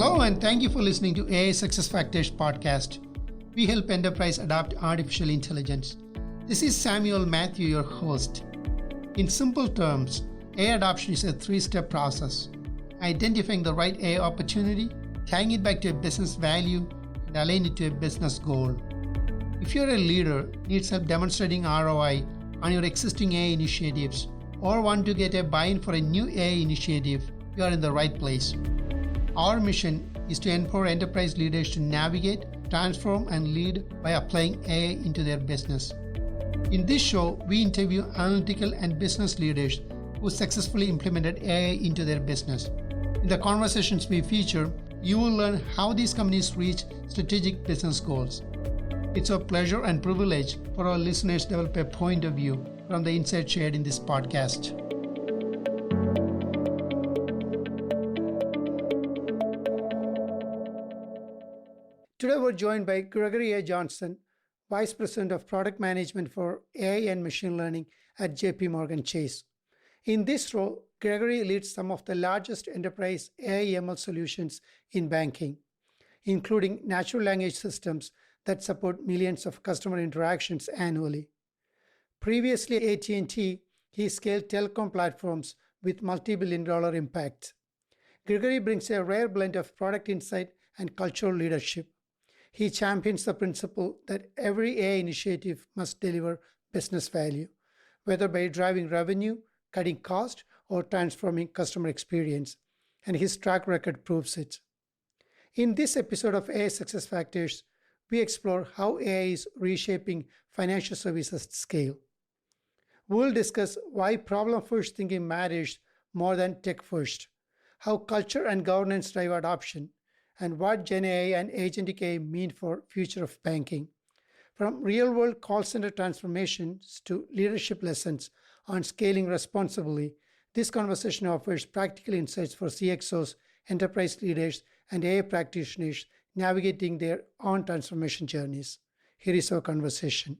Hello, and thank you for listening to AI Success Factors podcast. We help enterprise adopt artificial intelligence. This is Samuel Matthew, your host. In simple terms, AI adoption is a three-step process: identifying the right AI opportunity, tying it back to a business value, and align it to a business goal. If you're a leader, needs help demonstrating ROI on your existing AI initiatives, or want to get a buy-in for a new AI initiative, you are in the right place. Our mission is to empower enterprise leaders to navigate, transform, and lead by applying AI into their business. In this show, we interview analytical and business leaders who successfully implemented AI into their business. In the conversations we feature, you will learn how these companies reach strategic business goals. It's a pleasure and privilege for our listeners to develop a point of view from the insights shared in this podcast. Today we're joined by Gregory A. Johnson, Vice President of Product Management for AI and Machine Learning at JPMorgan Chase. In this role, Gregory leads some of the largest enterprise AI/ML solutions in banking, including natural language systems that support millions of customer interactions annually. Previously at AT&T, he scaled telecom platforms with multi-billion-dollar impact. Gregory brings a rare blend of product insight and cultural leadership. He champions the principle that every AI initiative must deliver business value, whether by driving revenue, cutting cost, or transforming customer experience, and his track record proves it. In this episode of AI Success Factors, we explore how AI is reshaping financial services at scale. We'll discuss why problem-first thinking matters more than tech-first, how culture and governance drive adoption, and what Gen AI and agentic AI mean for future of banking. From real-world call center transformations to leadership lessons on scaling responsibly, this conversation offers practical insights for CXOs, enterprise leaders, and AI practitioners navigating their own transformation journeys. Here is our conversation.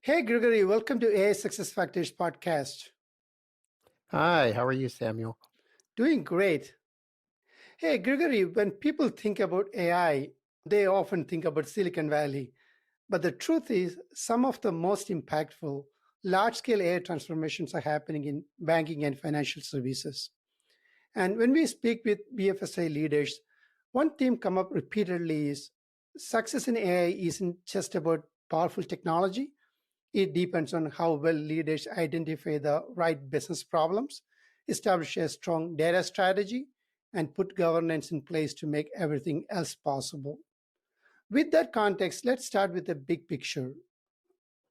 Hey, Gregory, welcome to AI Success Factors podcast. Hi, how are you, Samuel? Doing great. Hey, Gregory, when people think about AI, they often think about Silicon Valley. But the truth is, some of the most impactful large-scale AI transformations are happening in banking and financial services. And when we speak with BFSI leaders, one theme come up repeatedly is success in AI isn't just about powerful technology. It depends on how well leaders identify the right business problems, establish a strong data strategy, and put governance in place to make everything else possible. With that context, let's start with the big picture.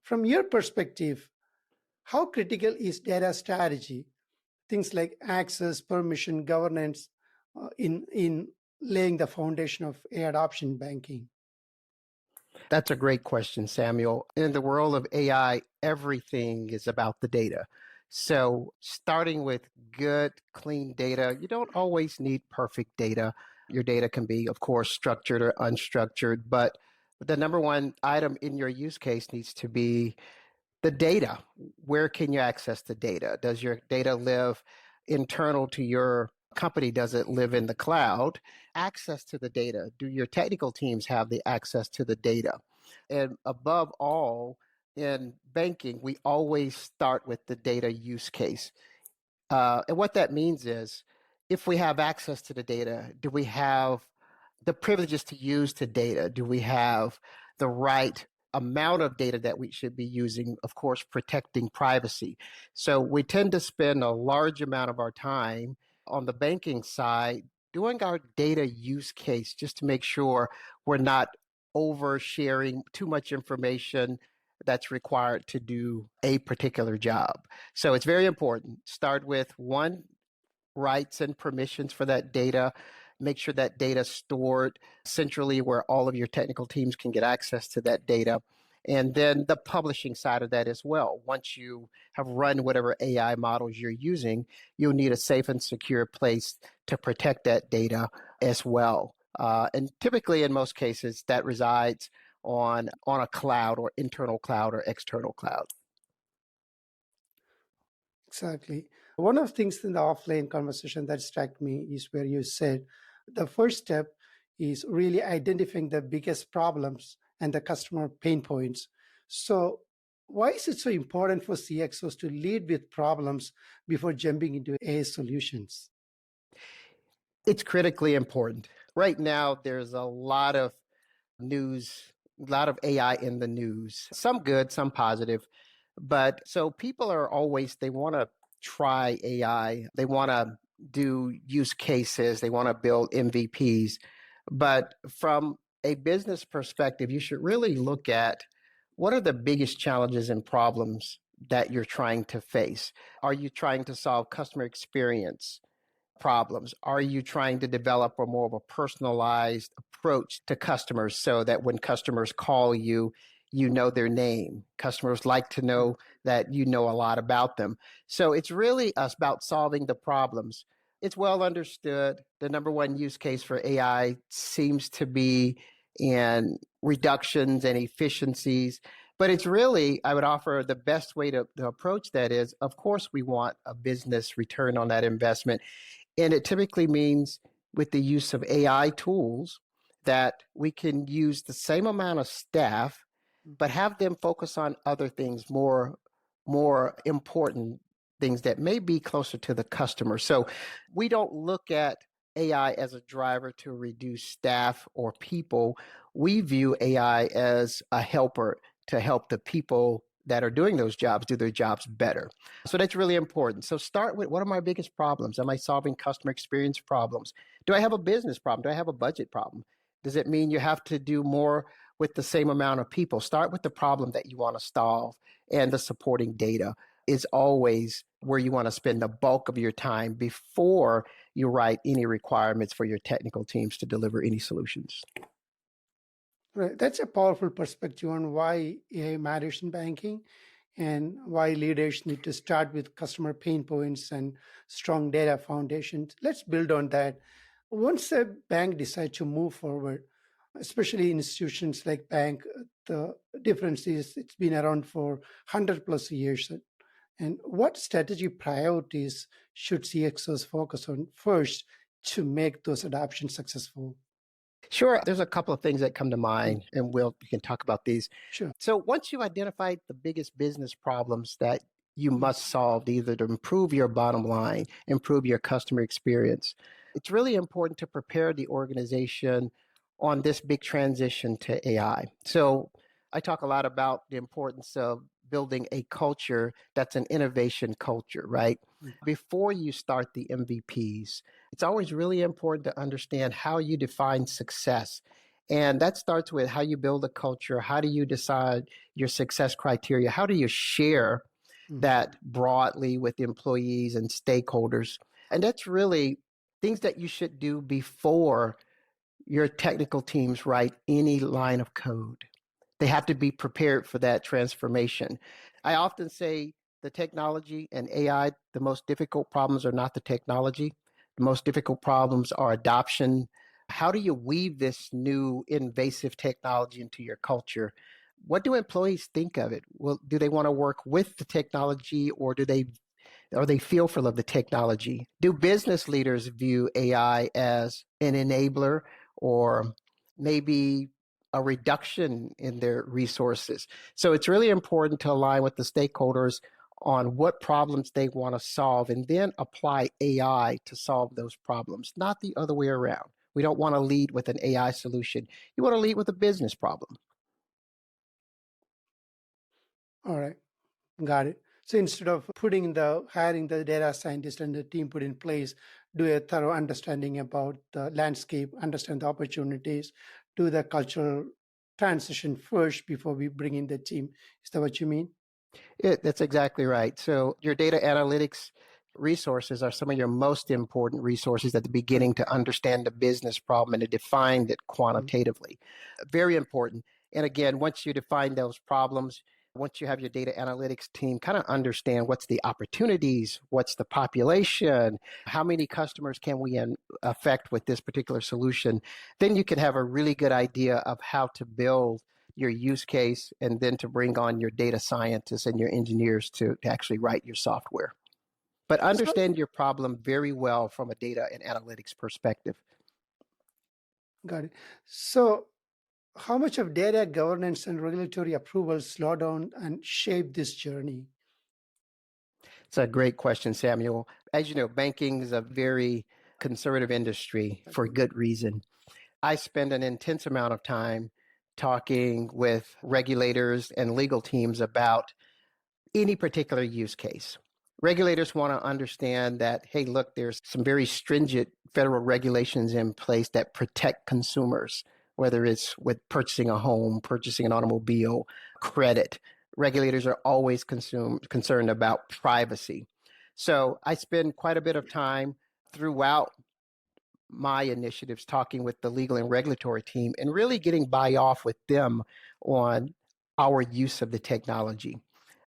From your perspective, how critical is data strategy, things like access, permission, governance, in laying the foundation of AI adoption banking? That's a great question, Samuel. In the world of AI, everything is about the data. So starting with good, clean data, you don't always need perfect data. Your data can be, of course, structured or unstructured, but the number one item in your use case needs to be the data. Where can you access the data? Does your data live internal to your company? Does it live in the cloud? Access to the data. Do your technical teams have the access to the data? And above all, in banking, we always start with the data use case. And what that means is, if we have access to the data, do we have the privileges to use the data? Do we have the right amount of data that we should be using? Of course, protecting privacy. So we tend to spend a large amount of our time on the banking side doing our data use case just to make sure we're not oversharing too much information that's required to do a particular job. So it's very important. Start with one, rights and permissions for that data. Make sure that data is stored centrally where all of your technical teams can get access to that data. And then the publishing side of that as well. Once you have run whatever AI models you're using, you'll need a safe and secure place to protect that data as well. And typically, in most cases, that resides on a cloud or internal cloud or external cloud. Exactly. One of the things in the offline conversation that struck me is where you said the first step is really identifying the biggest problems and the customer pain points. So, why is it so important for CXOs to lead with problems before jumping into AI solutions? It's critically important. Right now, there's a lot of news, a lot of AI in the news, some good, some positive. But so people are always, they want to try AI, they want to do use cases, they want to build MVPs. But from a business perspective, you should really look at what are the biggest challenges and problems that you're trying to face. Are you trying to solve customer experience problems? Are you trying to develop a more of a personalized approach to customers so that when customers call you, you know their name? Customers like to know that you know a lot about them. So it's really us about solving the problems. It's well understood. The number one use case for AI seems to be in reductions and efficiencies. But it's really, I would offer the best way to approach that is, of course, we want a business return on that investment. And it typically means with the use of AI tools that we can use the same amount of staff, but have them focus on other things, more important things that may be closer to the customer. So we don't look at AI as a driver to reduce staff or people. We view AI as a helper to help the people that are doing those jobs do their jobs better. So that's really important. So start with, what are my biggest problems? Am I solving customer experience problems? Do I have a business problem? Do I have a budget problem? Does it mean you have to do more with the same amount of people? Start with the problem that you want to solve, and the supporting data is always where you want to spend the bulk of your time before you write any requirements for your technical teams to deliver any solutions. Right. That's a powerful perspective on why AI matters in banking and why leaders need to start with customer pain points and strong data foundations. Let's build on that. Once a bank decides to move forward, especially institutions like bank, the difference is it's been around for 100 plus years. And what strategy priorities should CXOs focus on first to make those adoptions successful? Sure, there's a couple of things that come to mind, and we can talk about these. Sure. So once you identify the biggest business problems that you must solve, either to improve your bottom line, improve your customer experience, it's really important to prepare the organization on this big transition to AI. So I talk a lot about the importance of building a culture that's an innovation culture, right? Before you start the MVPs, it's always really important to understand how you define success. And that starts with how you build a culture. How do you decide your success criteria? How do you share that broadly with employees and stakeholders? And that's really things that you should do before your technical teams write any line of code. They have to be prepared for that transformation. I often say the technology and AI, the most difficult problems are not the technology. The most difficult problems are adoption. How do you weave this new invasive technology into your culture? What do employees think of it? Well, do they want to work with the technology, or are they fearful of the technology? Do business leaders view AI as an enabler, or maybe a reduction in their resources? So it's really important to align with the stakeholders on what problems they want to solve, and then apply AI to solve those problems, not the other way around. We don't want to lead with an AI solution. You want to lead with a business problem. All right. Got it. So instead of hiring the data scientist and the team put in place, do a thorough understanding about the landscape, understand the opportunities, do the cultural transition first before we bring in the team. Is that what you mean? That's exactly right. So your data analytics resources are some of your most important resources at the beginning to understand the business problem and to define it quantitatively. Very important. And again, once you define those problems, once you have your data analytics team kind of understand what's the opportunities, what's the population, how many customers can we affect with this particular solution, then you can have a really good idea of how to build your use case, and then to bring on your data scientists and your engineers to actually write your software. but So, understand your problem very well from a data and analytics perspective. got it. So, how much of data governance and regulatory approval slow down and shape this journey? It's a great question, Samuel. As you know, banking is a very conservative industry for good reason. I spend an intense amount of time talking with regulators and legal teams about any particular use case. Regulators want to understand that, hey, look, there's some very stringent federal regulations in place that protect consumers, whether it's with purchasing a home, purchasing an automobile, credit. Regulators are always concerned about privacy. So I spend quite a bit of time throughout my initiatives talking with the legal and regulatory team and really getting buy off with them on our use of the technology.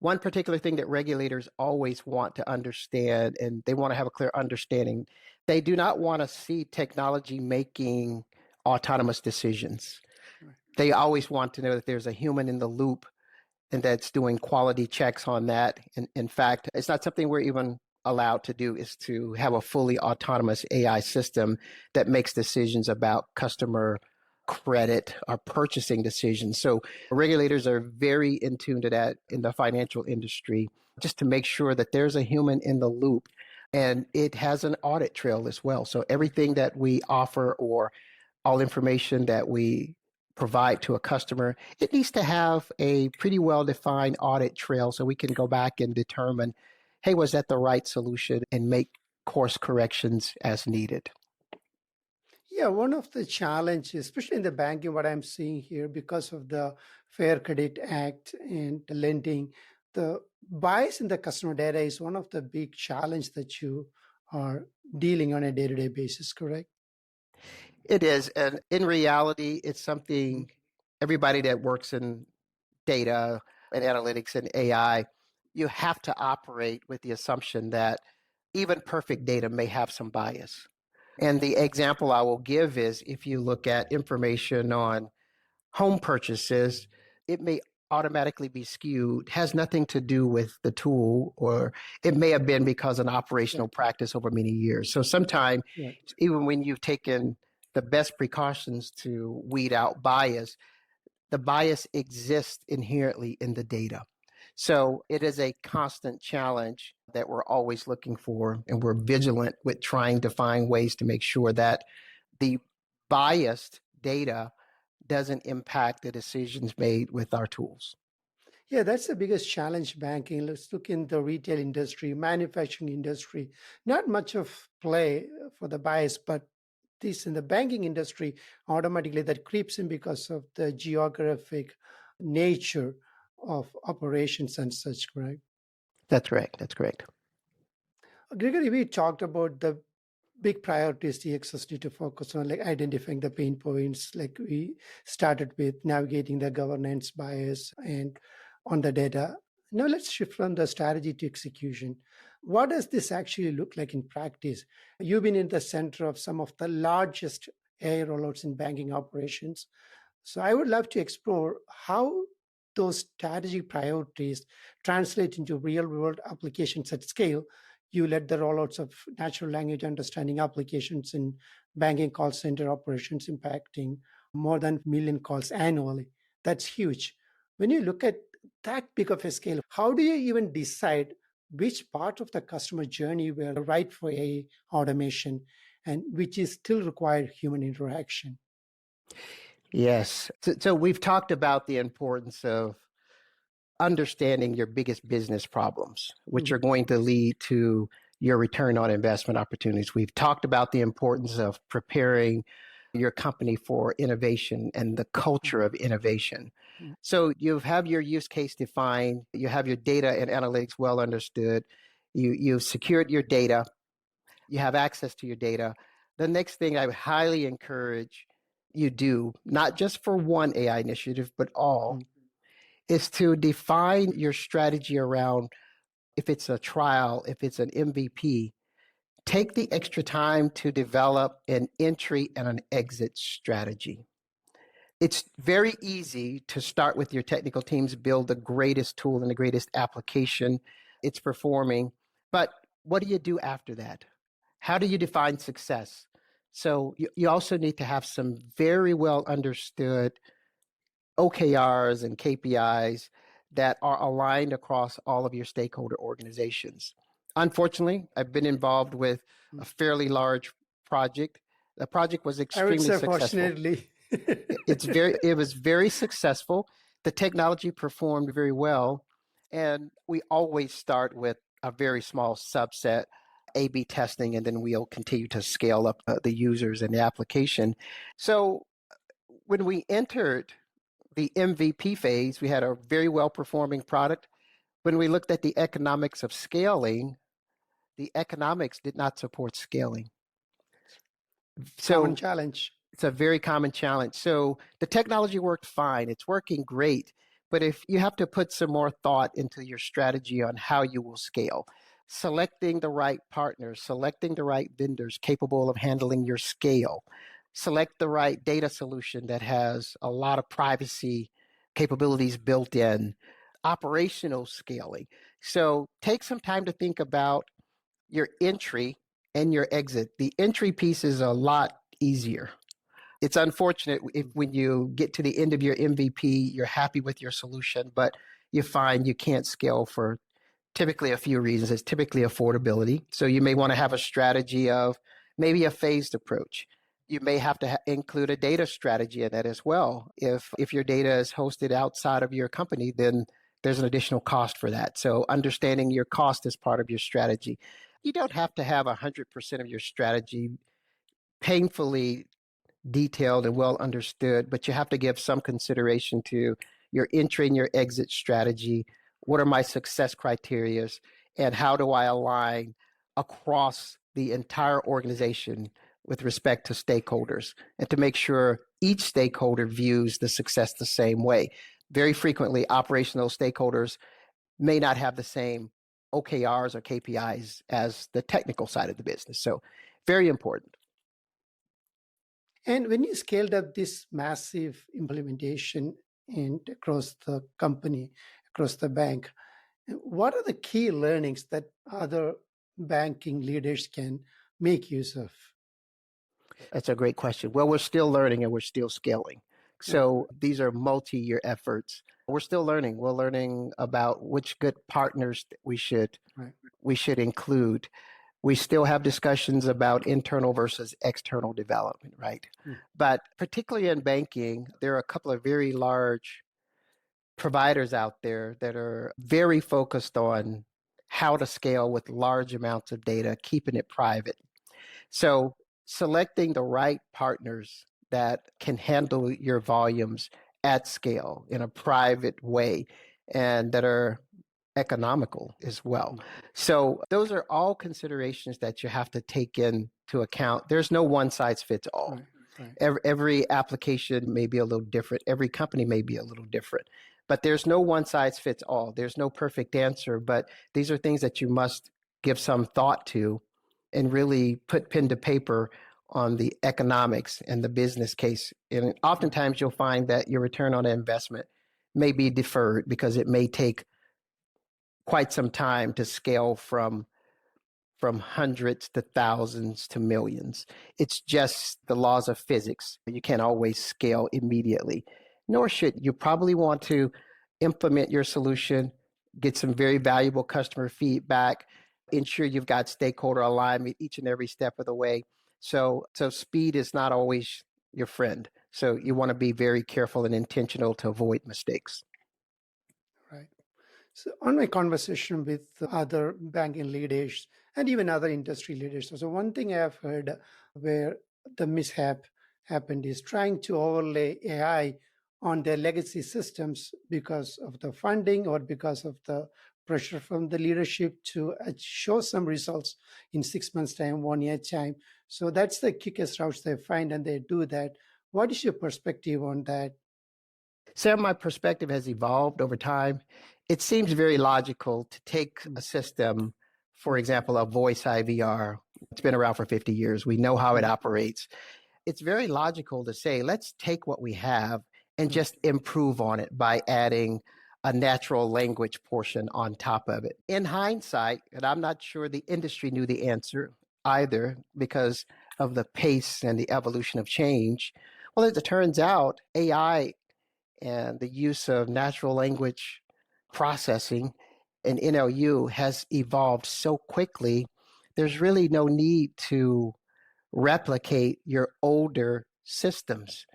One particular thing that regulators always want to understand, and they want to have a clear understanding, they do not want to see technology making autonomous decisions. Right. They always want to know that there's a human in the loop and that's doing quality checks on that. And in fact, it's not something we're even allowed to do, is to have a fully autonomous AI system that makes decisions about customer credit or purchasing decisions. So regulators are very in tune to that in the financial industry, just to make sure that there's a human in the loop. And it has an audit trail as well. So everything that we offer or all information that we provide to a customer, it needs to have a pretty well defined audit trail so we can go back and determine, hey, was that the right solution, and make course corrections as needed. Yeah, one of the challenges, especially in the banking, what I'm seeing here, because of the Fair Credit Act and the lending, the bias in the customer data is one of the big challenge that you are dealing on a day-to-day basis, correct? It is. And in reality, it's Mhm. something everybody that works in data and analytics and AI, you have to operate with the assumption that even perfect data may have some bias. And the example I will give is if you look at information on home purchases, it may automatically be skewed, has nothing to do with the tool, or it may have been because an operational Right, practice over many years. So sometimes, right. even when you've taken the best precautions to weed out bias, the bias exists inherently in the data. So it is a constant challenge that we're always looking for, and we're vigilant with trying to find ways to make sure that the biased data doesn't impact the decisions made with our tools. Yeah, that's the biggest challenge banking. Let's look in the retail industry, manufacturing industry. Not much of play for the bias, but this in the banking industry, automatically that creeps in because of the geographic nature of operations and such, correct? That's right. That's correct. Gregory, we talked about the big priorities DXS need to focus on, like identifying the pain points, like we started with navigating the governance bias and on the data. Now let's shift from the strategy to execution. What does this actually look like in practice? You've been in the center of some of the largest AI rollouts in banking operations. So I would love to explore how those strategy priorities translate into real world applications at scale. You led the rollouts of natural language understanding applications in banking call center operations, impacting more than a million calls annually. That's huge. When you look at that big of a scale, how do you even decide which part of the customer journey were right for a automation and which is still require human interaction? Yes. So we've talked about the importance of understanding your biggest business problems, which are Mhm. going to lead to your return on investment opportunities. We've talked about the importance of preparing your company for innovation and the culture of innovation. Mhm. So you have your use case defined, you have your data and analytics well understood, you've secured your data, you have access to your data. The next thing I would highly encourage you do, not just for one AI initiative, but all, Mhm. is to define your strategy around, if it's a trial, if it's an MVP, take the extra time to develop an entry and an exit strategy. It's very easy to start with your technical teams, build the greatest tool and the greatest application. It's performing. But what do you do after that? How do you define success? So you also need to have some very well understood OKRs and KPIs that are aligned across all of your stakeholder organizations. Unfortunately, I've been involved with a fairly large project. The project was extremely successful. Fortunately. It was very successful. The technology performed very well, and we always start with a very small subset, A/B testing, and then we'll continue to scale up the users and the application. So when we entered the MVP phase, we had a very well performing product. When we looked at the economics of scaling, the economics did not support scaling. Common challenge. It's a very common challenge. So the technology worked fine. It's working great. But if you have to put some more thought into your strategy on how you will scale, selecting the right partners, selecting the right vendors capable of handling your scale, select the right data solution that has a lot of privacy capabilities built in, operational scaling. So take some time to think about your entry and your exit. The entry piece is a lot easier. It's unfortunate if when you get to the end of your MVP, you're happy with your solution, but you find you can't scale for typically a few reasons. It's typically affordability. So you may want to have a strategy of maybe a phased approach. You may have to include a data strategy in that as well. If your data is hosted outside of your company, then there's an additional cost for that. So understanding your cost is part of your strategy. You don't have to have 100% of your strategy painfully detailed and well understood, but you have to give some consideration to your entry and your exit strategy. What are my success criteria, and how do I align across the entire organization with respect to stakeholders, and to make sure each stakeholder views the success the same way. Very frequently, operational stakeholders may not have the same OKRs or KPIs as the technical side of the business. So very important. And when you scaled up this massive implementation and across the company, across the bank, what are the key learnings that other banking leaders can make use of? That's a great question. Well, we're still learning and we're still scaling. So these are multi-year efforts. We're still learning. We're learning about which good partners we should include. We still have discussions about internal versus external development, right? But particularly in banking, there are a couple of very large providers out there that are very focused on how to scale with large amounts of data, keeping it private. So selecting the right partners that can handle your volumes at scale in a private way and that are economical as well. So those are all considerations that you have to take into account. There's no one size fits all. Every application may be a little different. Every company may be a little different. But there's no one size fits all. There's no perfect answer. But these are things that you must give some thought to and really put pen to paper on the economics and the business case. And oftentimes you'll find that your return on investment may be deferred because it may take quite some time to scale from hundreds to thousands to millions. It's just the laws of physics. You can't always scale immediately, nor should you. Probably want to implement your solution, get some very valuable customer feedback, ensure you've got stakeholder alignment each and every step of the way. So speed is not always your friend. So you want to be very careful and intentional to avoid mistakes. Right. So on my conversation with other banking leaders and even other industry leaders, so one thing I've heard where the mishap happened is trying to overlay AI on their legacy systems because of the funding or because of the pressure from the leadership to show some results in 6 months' time, 1 year time. So that's the quickest routes they find, and they do that. What is your perspective on that? Sam, my perspective has evolved over time. It seems very logical to take a system, for example, a voice IVR. It's been around for 50 years. We know how it operates. It's very logical to say, let's take what we have and just improve on it by adding a natural language portion on top of it. In hindsight, and I'm not sure the industry knew the answer either because of the pace and the evolution of change. Well, as it turns out, AI and the use of natural language processing and NLU has evolved so quickly, there's really no need to replicate your older systems.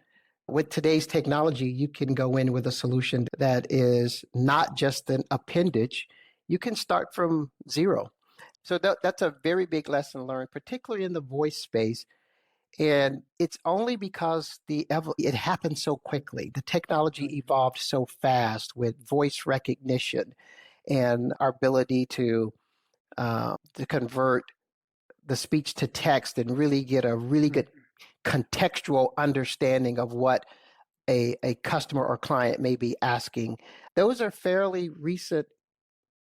With today's technology, you can go in with a solution that is not just an appendage. You can start from zero. So that's a very big lesson learned, particularly in the voice space. And it's only because it happened so quickly. The technology evolved so fast with voice recognition and our ability to convert the speech to text and really get a really good contextual understanding of what a customer or client may be asking. Those are fairly recent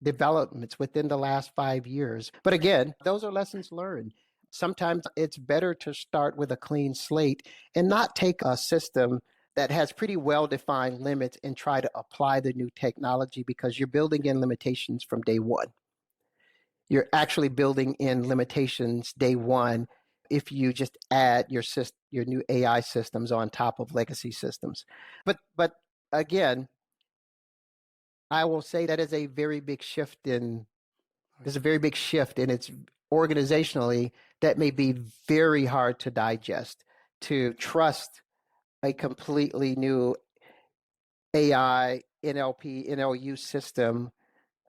developments within the last 5 years. But again, those are lessons learned. Sometimes it's better to start with a clean slate and not take a system that has pretty well defined limits and try to apply the new technology because you're building in limitations from day one. You're actually building in limitations day one if you just add your new AI systems on top of legacy systems. But again, I will say that is a very big shift in there's a very big shift and it's organizationally that may be very hard to digest, to trust a completely new AI, NLP, NLU system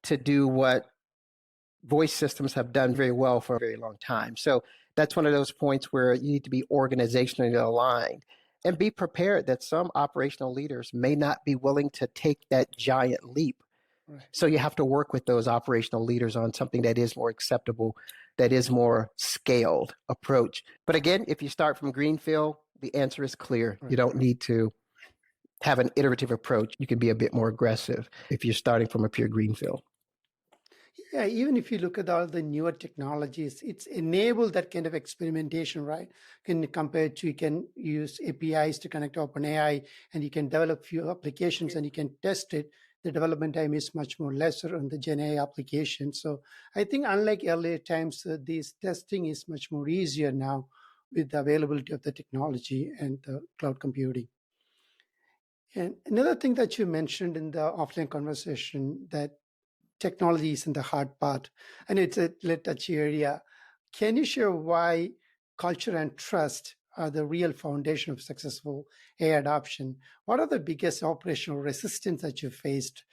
to do what voice systems have done very well for a very long time. So that's one of those points where you need to be organizationally aligned and be prepared that some operational leaders may not be willing to take that giant leap. Right. So you have to work with those operational leaders on something that is more acceptable, that is more scaled approach. But again, if you start from greenfield, the answer is clear. Right. You don't need to have an iterative approach. You can be a bit more aggressive if you're starting from a pure greenfield. Yeah, even if you look at all the newer technologies, it's enabled that kind of experimentation, right? Compared to you can use APIs to connect to OpenAI and you can develop few applications and you can test it. The development time is much more lesser on the Gen AI application. So I think unlike earlier times, this testing is much more easier now with the availability of the technology and the cloud computing. And another thing that you mentioned in the offline conversation that technology is in the hard part, and it's a little touchy area. Can you share why culture and trust are the real foundation of successful AI adoption? What are the biggest operational resistance that you faced,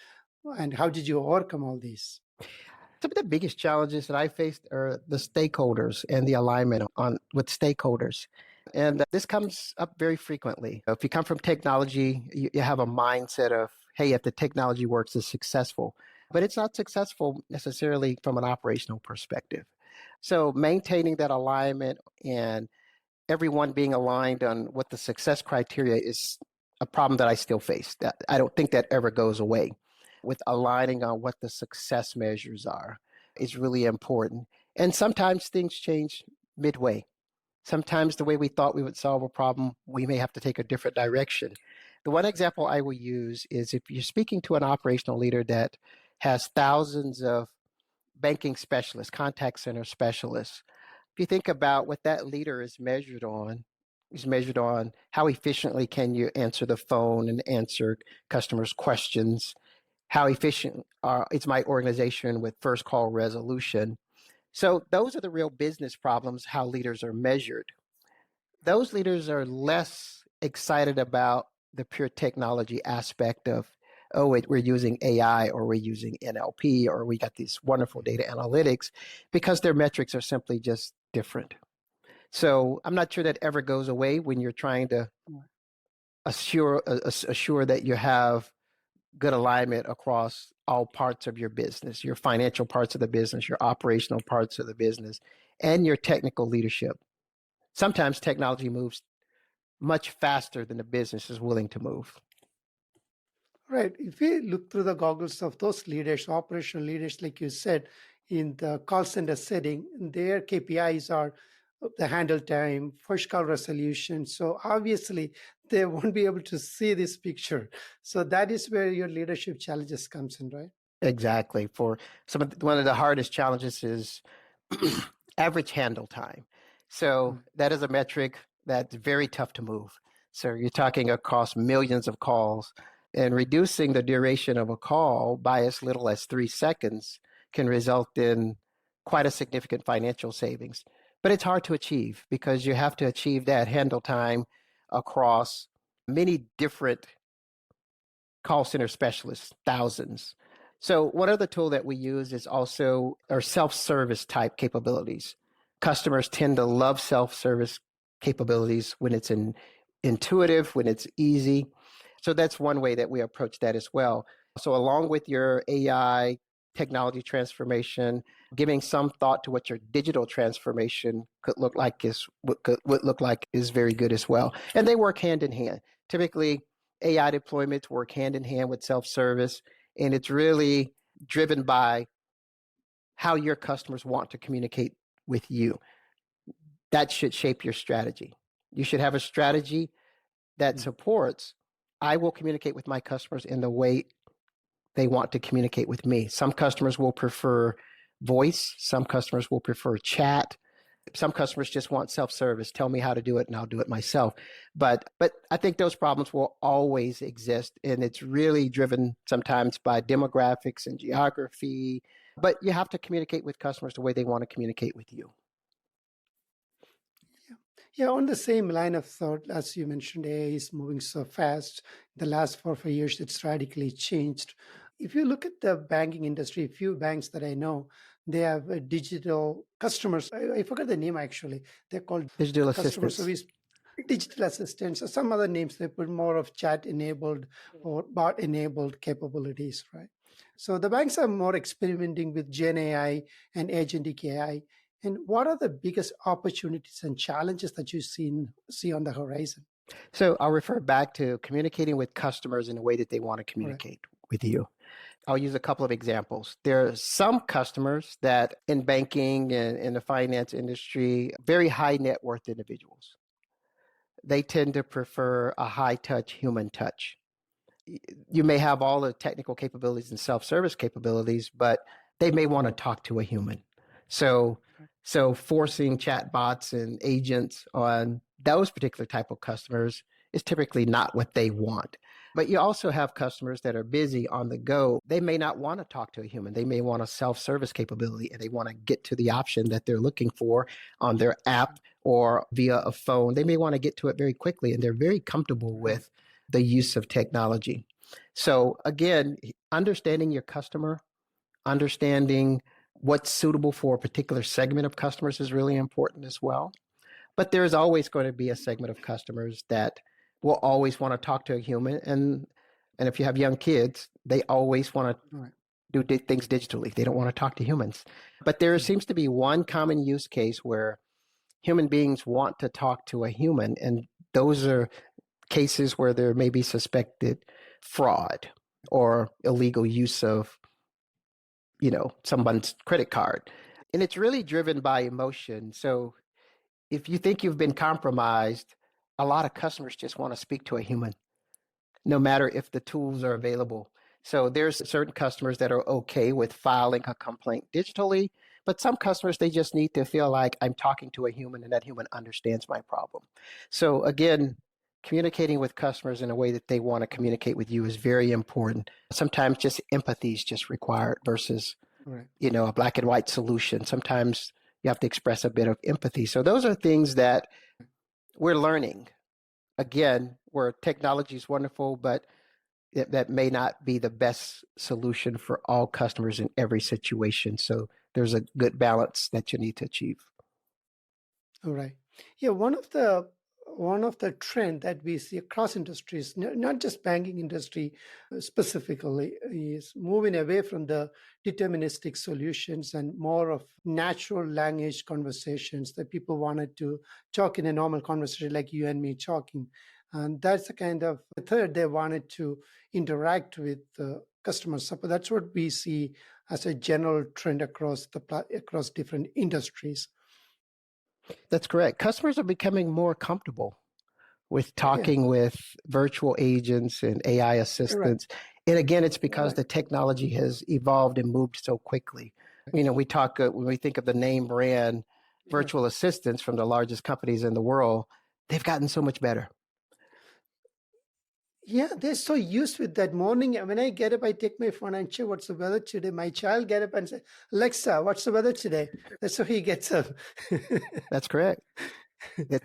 and how did you overcome all these? Some of the biggest challenges that I faced are the stakeholders and the alignment with stakeholders. And this comes up very frequently. If you come from technology, you have a mindset of, hey, if the technology works, it's successful. But it's not successful necessarily from an operational perspective. So maintaining that alignment and everyone being aligned on what the success criteria is a problem that I still face. I don't think that ever goes away. With aligning on what the success measures are is really important. And sometimes things change midway. Sometimes the way we thought we would solve a problem, we may have to take a different direction. The one example I will use is if you're speaking to an operational leader that has thousands of banking specialists, contact center specialists, if you think about what that leader is measured on how efficiently can you answer the phone and answer customers' questions, how efficient is my organization with first call resolution. So those are the real business problems, how leaders are measured. Those leaders are less excited about the pure technology aspect of, we're using AI or we're using NLP or we got these wonderful data analytics because their metrics are simply just different. So I'm not sure that ever goes away when you're trying to assure that you have good alignment across all parts of your business, your financial parts of the business, your operational parts of the business, and your technical leadership. Sometimes technology moves much faster than the business is willing to move. Right. If we look through the goggles of those leaders, operational leaders, like you said, in the call center setting, their KPIs are the handle time, first call resolution. So obviously they won't be able to see this picture. So that is where your leadership challenges comes in, right? Exactly. For one of the hardest challenges is average handle time. So that is a metric that's very tough to move. So you're talking across millions of calls, and reducing the duration of a call by as little as 3 seconds can result in quite a significant financial savings. But it's hard to achieve because you have to achieve that handle time across many different call center specialists, thousands. So one other tool that we use is also our self-service type capabilities. Customers tend to love self-service capabilities when it's intuitive, when it's easy. So that's one way that we approach that as well. So along with your AI technology transformation, giving some thought to what your digital transformation could look like would look like is very good as well. And they work hand in hand. Typically, AI deployments work hand in hand with self-service, and it's really driven by how your customers want to communicate with you. That should shape your strategy. You should have a strategy that supports, I will communicate with my customers in the way they want to communicate with me. Some customers will prefer voice, some customers will prefer chat. Some customers just want self-service. Tell me how to do it and I'll do it myself. But I think those problems will always exist, and it's really driven sometimes by demographics and geography. But you have to communicate with customers the way they want to communicate with you. Yeah, on the same line of thought, as you mentioned, AI is moving so fast. The last 4 or 5 years, it's radically changed. If you look at the banking industry, a few banks that I know, they have digital customers. I forgot the name actually. They're called Digital customer assistants. service digital assistants or some other names. They put more of chat enabled or bot enabled capabilities, right? So the banks are more experimenting with Gen AI and agentic AI. And what are the biggest opportunities and challenges that you see on the horizon? So I'll refer back to communicating with customers in a way that they want to communicate with you. I'll use a couple of examples. There are some customers that in banking and in the finance industry, very high net worth individuals, they tend to prefer a high touch human touch. You may have all the technical capabilities and self-service capabilities, but they may want to talk to a human. So forcing chatbots and agents on those particular type of customers is typically not what they want. But you also have customers that are busy on the go. They may not want to talk to a human. They may want a self-service capability, and they want to get to the option that they're looking for on their app or via a phone. They may want to get to it very quickly, and they're very comfortable with the use of technology. So again, understanding your customer, understanding what's suitable for a particular segment of customers is really important as well. But there's always going to be a segment of customers that will always want to talk to a human. And if you have young kids, they always want to do things digitally. They don't want to talk to humans. But there seems to be one common use case where human beings want to talk to a human, and those are cases where there may be suspected fraud or illegal use of, someone's credit card. And it's really driven by emotion. So if you think you've been compromised, a lot of customers just want to speak to a human, no matter if the tools are available. So there's certain customers that are okay with filing a complaint digitally, but some customers, they just need to feel like I'm talking to a human and that human understands my problem. So again, communicating with customers in a way that they want to communicate with you is very important. Sometimes just empathy is just required versus, a black and white solution. Sometimes you have to express a bit of empathy. So those are things that we're learning. Again, where technology is wonderful, but that may not be the best solution for all customers in every situation. So there's a good balance that you need to achieve. All right. Yeah, one of the trend that we see across industries, not just banking industry specifically, is moving away from the deterministic solutions and more of natural language conversations that people wanted to talk in a normal conversation like you and me talking. And that's the kind of third they wanted to interact with the customer support. That's what we see as a general trend across different industries. That's correct. Customers are becoming more comfortable with Yeah, talking with virtual agents and AI right, assistants. And again, it's because right, the technology has evolved and moved so quickly. You know, we talk when we think of the name brand right. virtual assistants from the largest companies in the world, they've gotten so much better. Yeah, they're so used with that morning. When I get up, I take my phone and check what's the weather today. My child get up and say, Alexa, what's the weather today? That's how he gets up. That's correct. It,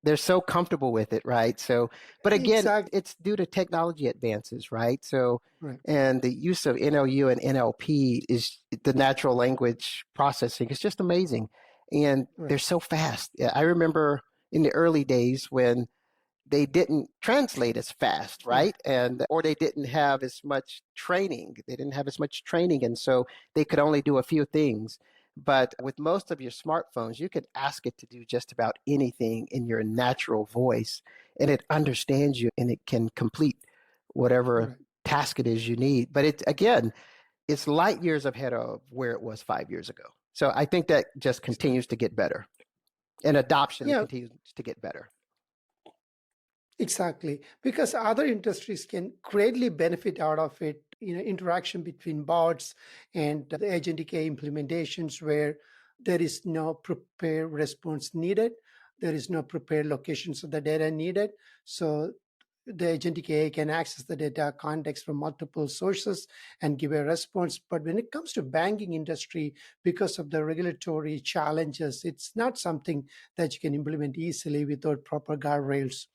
they're so comfortable with it, right? So, but again, Exactly. it's due to technology advances, right? So, Right, and the use of NLU and NLP is the natural language processing is just amazing. And right, they're so fast. Yeah, I remember in the early days when they didn't translate as fast, right, right? And or they didn't have as much training. They didn't have as much training, and so they could only do a few things. But with most of your smartphones, you can ask it to do just about anything in your natural voice, and it understands you and it can complete whatever right. task it is you need. But it again, it's light years ahead of where it was 5 years ago. So I think that just So, continues to get better, and adoption yeah, continues to get better. exactly. Because other industries can greatly benefit out of it. Interaction between bots and the agentic AI implementations where there is no prepared response needed. There is no prepared locations of the data needed. So the agentic AI can access the data context from multiple sources and give a response. But when it comes to banking industry, because of the regulatory challenges, it's not something that you can implement easily without proper guardrails.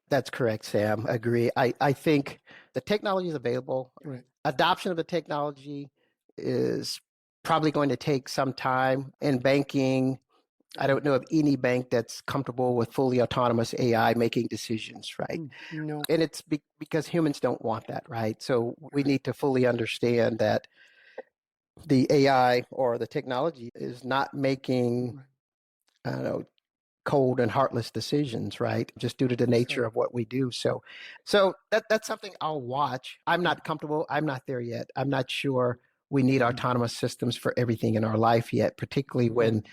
That's correct, Sam. Agree. I think the technology is available. Right. Adoption of the technology is probably going to take some time. In banking, I don't know of any bank that's comfortable with fully autonomous AI making decisions, right? No. And it's because humans don't want that, right? So we Right. need to fully understand that the AI or the technology is not making, Right. I don't know, cold and heartless decisions, right? Just due to the nature Exactly. of what we do. So that's something I'll watch. I'm Right. not comfortable. I'm not there yet. I'm not sure we need Mm. autonomous systems for everything in our life yet, particularly Right.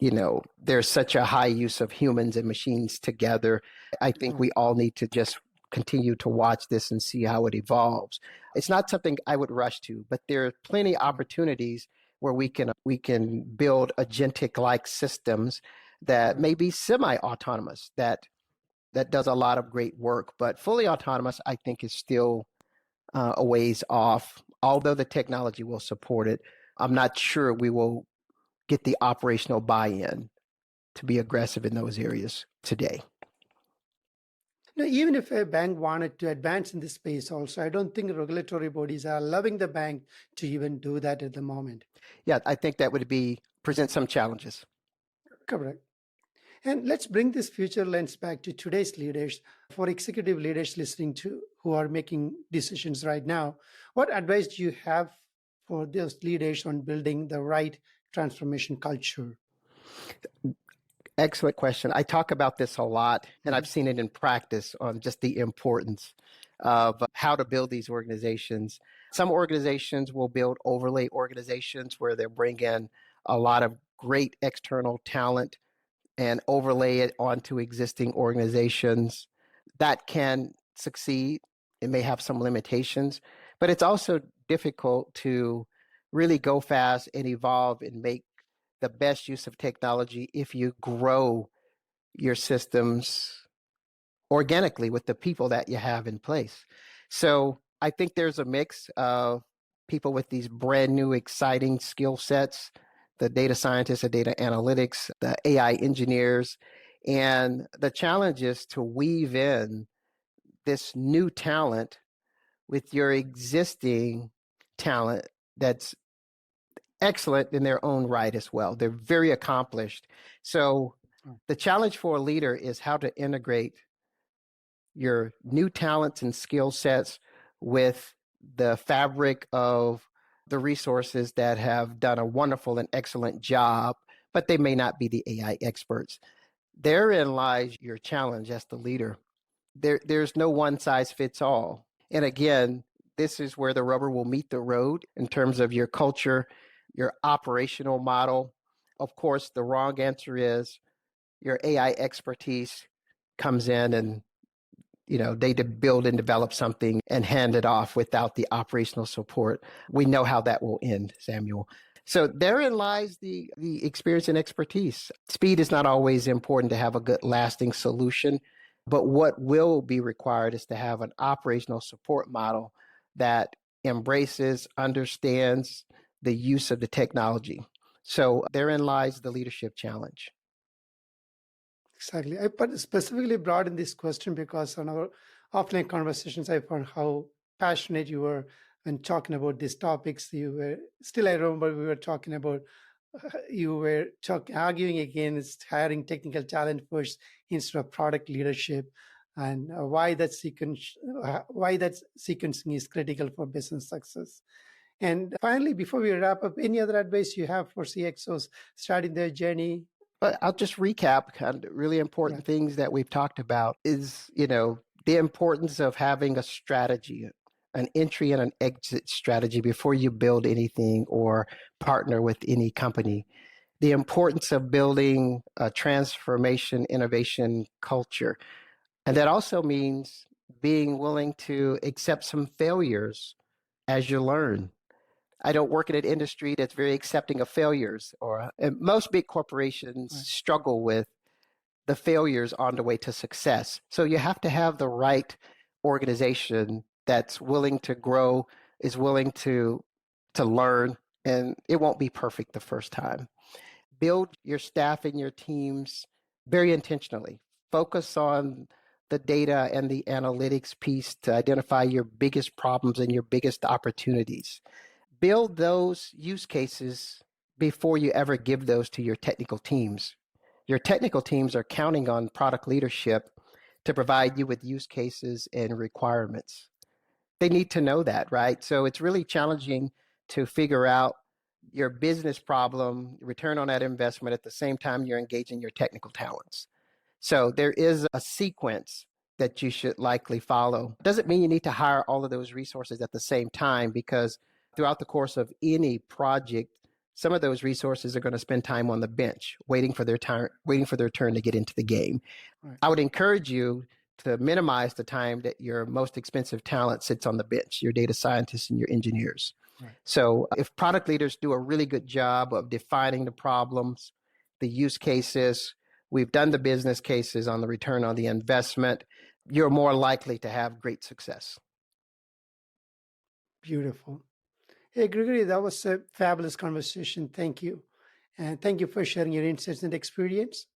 when there's such a high use of humans and machines together. I think Right. we all need to just continue to watch this and see how it evolves. It's not something I would rush to, but there are plenty of opportunities where we can build agentic like systems that Right. may be semi-autonomous that does a lot of great work, but fully autonomous I think is still a ways off. Although the technology will support it, I'm not sure we will get the operational buy-in to be aggressive in those areas today. Now, even if a bank wanted to advance in this space, also, I don't think regulatory bodies are allowing the bank to even do that at the moment. Yeah, I think that would be present some challenges. Correct. And let's bring this future lens back to today's leaders. For executive leaders listening to who are making decisions right now, what advice do you have for those leaders on building the right transformation culture? Excellent question. I talk about this a lot, and Mhm. I've seen it in practice on just the importance of how to build these organizations. Some organizations will build overlay organizations where they'll bring in a lot of great external talent and overlay it onto existing organizations. That can succeed. It may have some limitations, but it's also difficult to really go fast and evolve and make the best use of technology if you grow your systems organically with the people that you have in place. So I think there's a mix of people with these brand new, exciting skill sets, the data scientists, the data analytics, the AI engineers. And the challenge is to weave in this new talent with your existing talent that's excellent in their own right as well. They're very accomplished. So the challenge for a leader is how to integrate your new talents and skill sets with the fabric of the resources that have done a wonderful and excellent job, but they may not be the AI experts. Therein lies your challenge as the leader. There's no one size fits all. And again, this is where the rubber will meet the road in terms of your culture, your operational model. Of course, the wrong answer is your AI expertise comes in and they build and develop something and hand it off without the operational support. We know how that will end, Samuel. So therein lies the experience and expertise. Speed is not always important to have a good lasting solution, but what will be required is to have an operational support model that embraces, understands the use of the technology. So therein lies the leadership challenge. Exactly. I specifically brought in this question because on our offline conversations, I found how passionate you were when talking about these topics. I remember we were talking about, you were arguing against hiring technical talent first instead of product leadership, and why that sequencing is critical for business success. And finally, before we wrap up, any other advice you have for CXOs starting their journey? But I'll just recap kind of really important things that we've talked about is, the importance of having a strategy, an entry and an exit strategy before you build anything or partner with any company. The importance of building a transformation, innovation culture. And that also means being willing to accept some failures as you learn. I don't work in an industry that's very accepting of failures, and most big corporations struggle with the failures on the way to success. So you have to have the right organization that's willing to grow, is willing to learn, and it won't be perfect the first time. Build your staff and your teams very intentionally. Focus on the data and the analytics piece to identify your biggest problems and your biggest opportunities. Build those use cases before you ever give those to your technical teams. Your technical teams are counting on product leadership to provide you with use cases and requirements. They need to know that, right? So it's really challenging to figure out your business problem, return on that investment at the same time you're engaging your technical talents. So there is a sequence that you should likely follow. Doesn't mean you need to hire all of those resources at the same time, because throughout the course of any project, some of those resources are going to spend time on the bench, waiting for their turn to get into the game. Right. I would encourage you to minimize the time that your most expensive talent sits on the bench, your data scientists and your engineers. Right. So if product leaders do a really good job of defining the problems, the use cases, we've done the business cases on the return on the investment, you're more likely to have great success. Beautiful. Hey, Gregory, that was a fabulous conversation. Thank you. And thank you for sharing your insights and experience.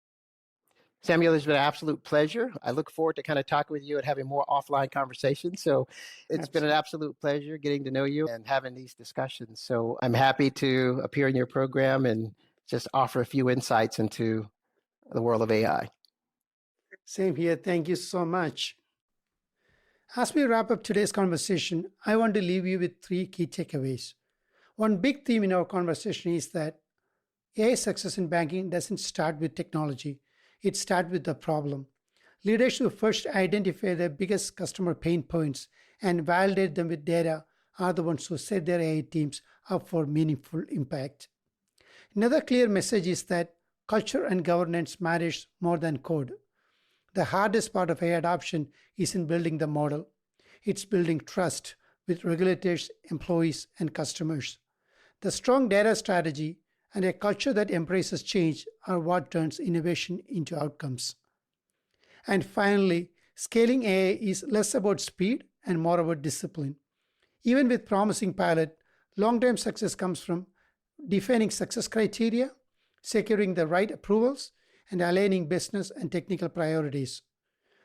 Samuel, it's been an absolute pleasure. I look forward to kind of talking with you and having more offline conversations. So it's been an absolute pleasure getting to know you and having these discussions. So I'm happy to appear in your program and just offer a few insights into the world of AI. Same here. Thank you so much. As we wrap up today's conversation, I want to leave you with 3 key takeaways. One big theme in our conversation is that AI success in banking doesn't start with technology. It starts with the problem. Leaders who first identify their biggest customer pain points and validate them with data are the ones who set their AI teams up for meaningful impact. Another clear message is that culture and governance matters more than code. The hardest part of AI adoption isn't building the model. It's building trust with regulators, employees, and customers. The strong data strategy and a culture that embraces change are what turns innovation into outcomes. And finally, scaling AI is less about speed and more about discipline. Even with promising pilot, long-term success comes from defining success criteria, securing the right approvals, and aligning business and technical priorities.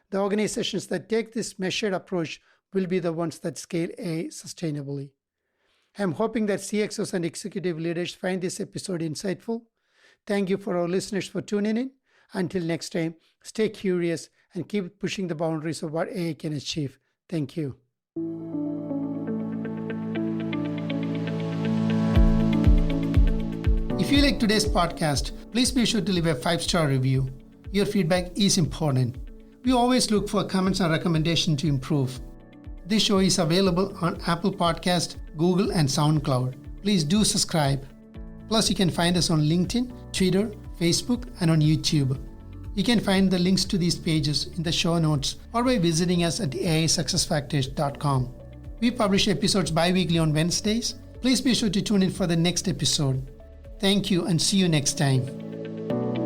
The organizations that take this measured approach will be the ones that scale AI sustainably. I'm hoping that CXOs and executive leaders find this episode insightful. Thank you for our listeners for tuning in. Until next time, stay curious and keep pushing the boundaries of what AI can achieve. Thank you. If you like today's podcast, please be sure to leave a 5-star review. Your feedback is important. We always look for comments and recommendations to improve. This show is available on Apple Podcast, Google, and SoundCloud. Please do subscribe. Plus, you can find us on LinkedIn, Twitter, Facebook, and on YouTube. You can find the links to these pages in the show notes or by visiting us at aisuccessfactors.com. We publish episodes bi-weekly on Wednesdays. Please be sure to tune in for the next episode. Thank you and see you next time.